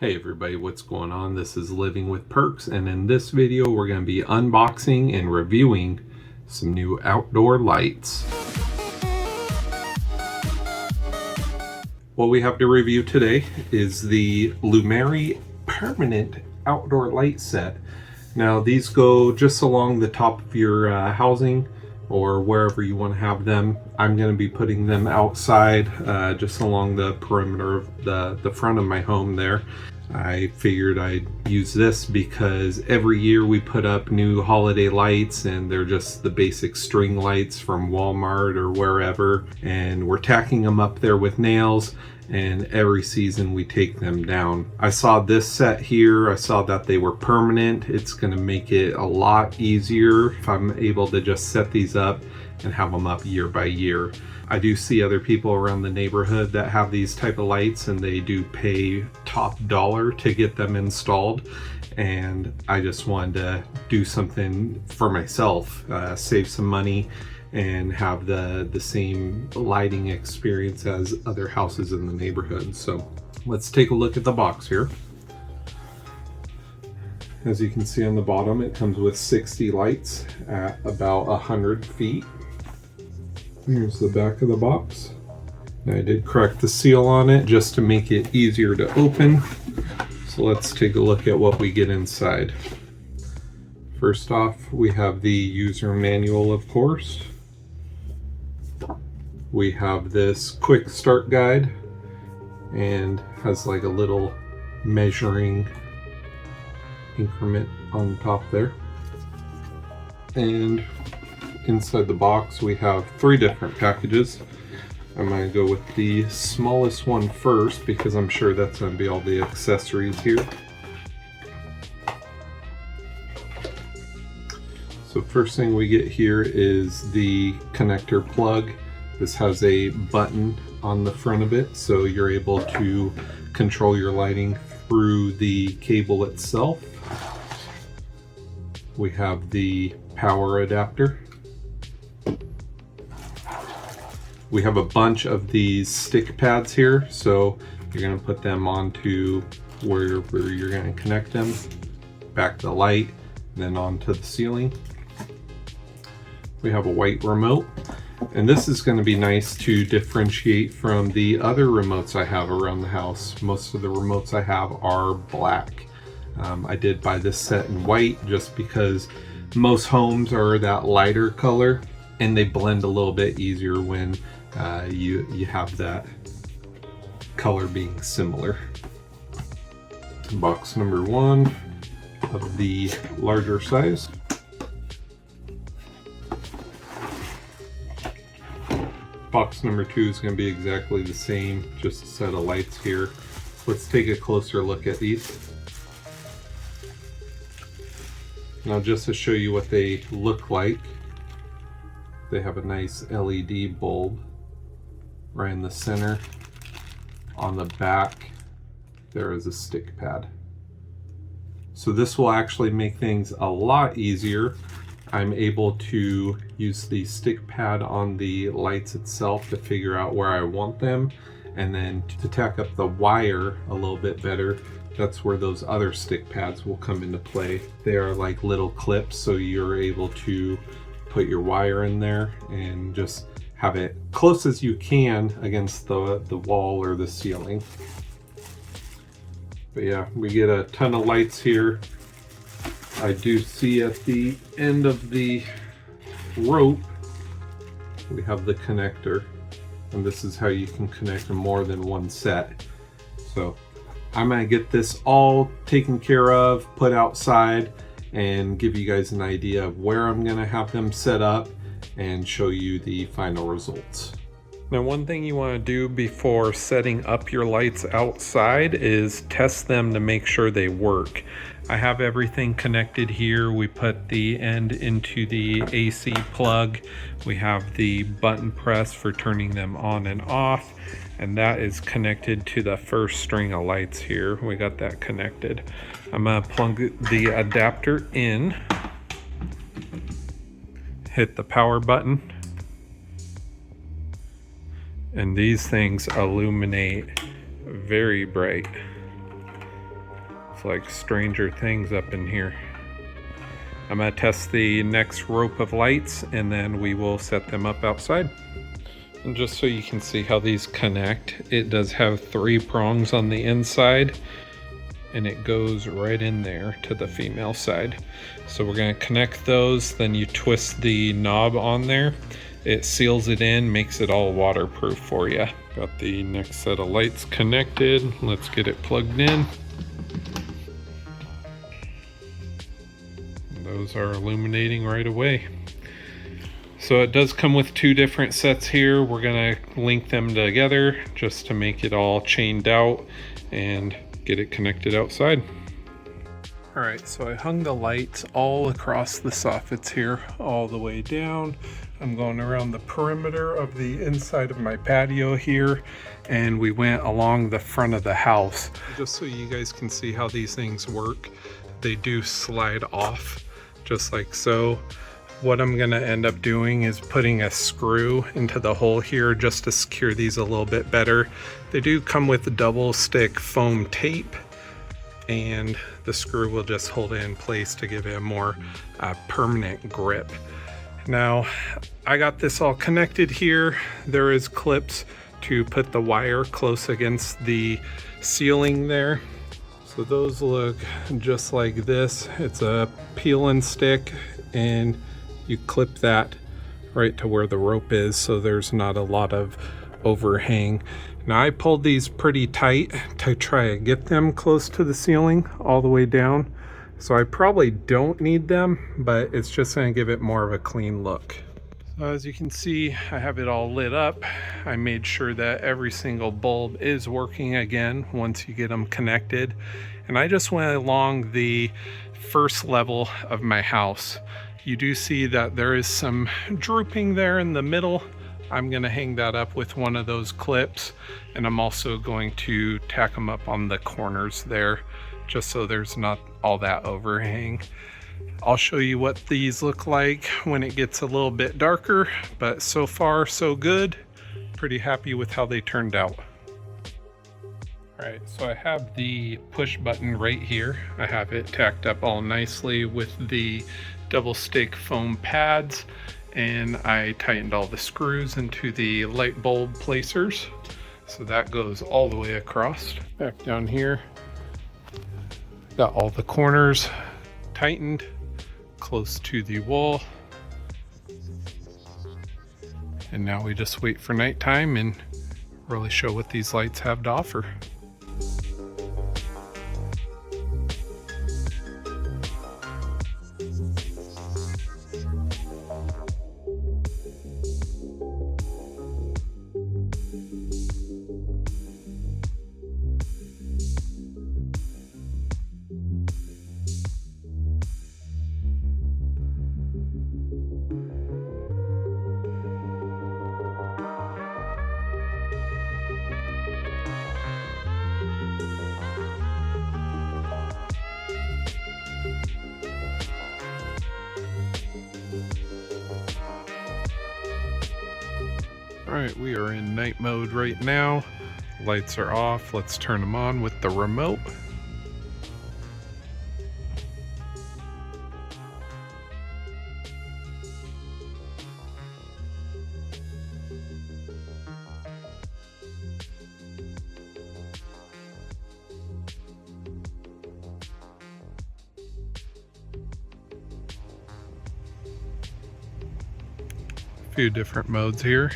Hey everybody, what's going on? This is Living with Perks, and in this video we're going to be unboxing and reviewing some new outdoor lights. What we have to review today is the Lumary permanent outdoor light set. Now these go just along the top of your housing or wherever you want to have them. I'm going to be putting them outside just along the perimeter of the front of my home there. I figured I'd use this because every year we put up new holiday lights and they're just the basic string lights from Walmart or wherever, and we're tacking them up there with nails, and every season we take them down. I saw this set here, I saw that they were permanent. It's going to make it a lot easier if I'm able to just set these up and have them up year by year. I do see other people around the neighborhood that have these type of lights and they do pay top dollar to get them installed, and I just wanted to do something for myself, save some money and have the same lighting experience as other houses in the neighborhood. So let's take a look at the box here. As you can see on the bottom, it comes with 60 lights at about 100 feet. Here's the back of the box. And I did crack the seal on it just to make it easier to open. So let's take a look at what we get inside. First off, we have the user manual, of course. We have this quick start guide and has like a little measuring increment on top there. And inside the box we have 3 different packages. I'm going to go with the smallest one first because I'm sure that's going to be all the accessories here. So first thing we get here is the connector plug. This has a button on the front of it, so you're able to control your lighting through the cable itself. We have the power adapter. We have a bunch of these stick pads here, so you're going to put them onto wherever you're going to connect them, back the light, then onto the ceiling. We have a white remote, and this is going to be nice to differentiate from the other remotes I have around the house. Most of the remotes I have are black. I did buy this set in white just because most homes are that lighter color and they blend a little bit easier when you have that color being similar. Box number 1 of the larger size. Box number 2 is going to be exactly the same, just a set of lights here. Let's take a closer look at these. Now just to show you what they look like, they have a nice LED bulb right in the center. On the back there is a stick pad. So this will actually make things a lot easier. I'm able to use the stick pad on the lights itself to figure out where I want them, and then to tack up the wire a little bit better, that's where those other stick pads will come into play. They are like little clips, so you're able to put your wire in there and just have it close as you can against the wall or the ceiling. But yeah, we get a ton of lights here. I do see at the end of the rope we have the connector, and this is how you can connect more than one set. So I'm going to get this all taken care of, put outside, and give you guys an idea of where I'm going to have them set up and show you the final results. Now, one thing you want to do before setting up your lights outside is test them to make sure they work. I have everything connected here. We put the end into the AC plug. We have the button press for turning them on and off, and that is connected to the first string of lights here. We got that connected. I'm gonna plug the adapter in, hit the power button, and these things illuminate very bright. It's like Stranger Things up in here. I'm gonna test the next rope of lights and then we will set them up outside. And just so you can see how these connect, it does have 3 prongs on the inside and it goes right in there to the female side. So we're gonna connect those, then you twist the knob on there. It seals it in, makes it all waterproof for you. Got the next set of lights connected. Let's get it plugged in. Those are illuminating right away. So it does come with 2 different sets here. We're gonna link them together just to make it all chained out and get it connected outside. All right, so I hung the lights all across the soffits here, all the way down. I'm going around the perimeter of the inside of my patio here, and we went along the front of the house. Just so you guys can see how these things work, they do slide off just like so. What I'm gonna end up doing is putting a screw into the hole here just to secure these a little bit better. They do come with double stick foam tape, and the screw will just hold it in place to give it a more permanent grip. Now, I got this all connected here. There is clips to put the wire close against the ceiling there. So those look just like this. It's a peel and stick, and you clip that right to where the rope is so there's not a lot of overhang. Now I pulled these pretty tight to try to get them close to the ceiling all the way down. So I probably don't need them, but it's just gonna give it more of a clean look. So as you can see, I have it all lit up. I made sure that every single bulb is working again once you get them connected. And I just went along the first level of my house. You do see that there is some drooping there in the middle. I'm gonna hang that up with one of those clips, and I'm also going to tack them up on the corners there, just so there's not all that overhang. I'll show you what these look like when it gets a little bit darker, but so far so good. Pretty happy with how they turned out. All right, so I have the push button right here. I have it tacked up all nicely with the double stick foam pads, and I tightened all the screws into the light bulb placers. So that goes all the way across. Back down here, got all the corners tightened close to the wall. And now we just wait for nighttime and really show what these lights have to offer. All right, we are in night mode right now. Lights are off. Let's turn them on with the remote. A few different modes here.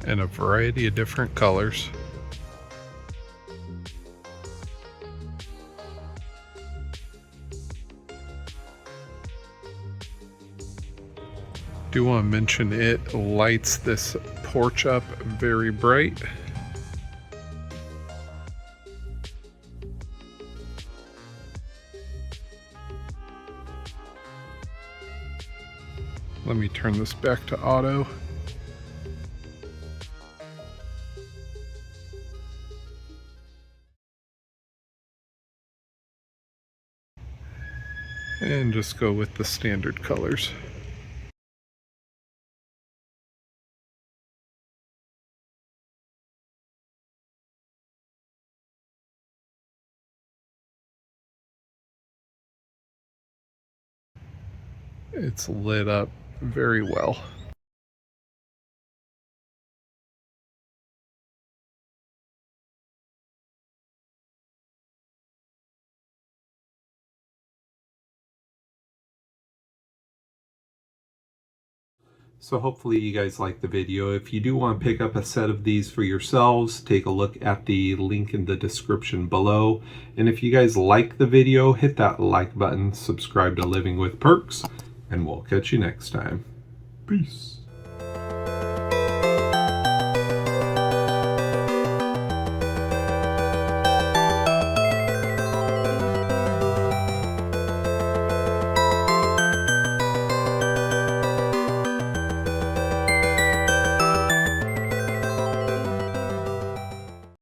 And a variety of different colors. Do want to mention it lights this porch up very bright. Let me turn this back to auto. And just go with the standard colors. It's lit up very well. So hopefully you guys like the video. If you do want to pick up a set of these for yourselves, take a look at the link in the description below. And if you guys like the video, hit that like button, subscribe to Living with Perks, and we'll catch you next time. Peace.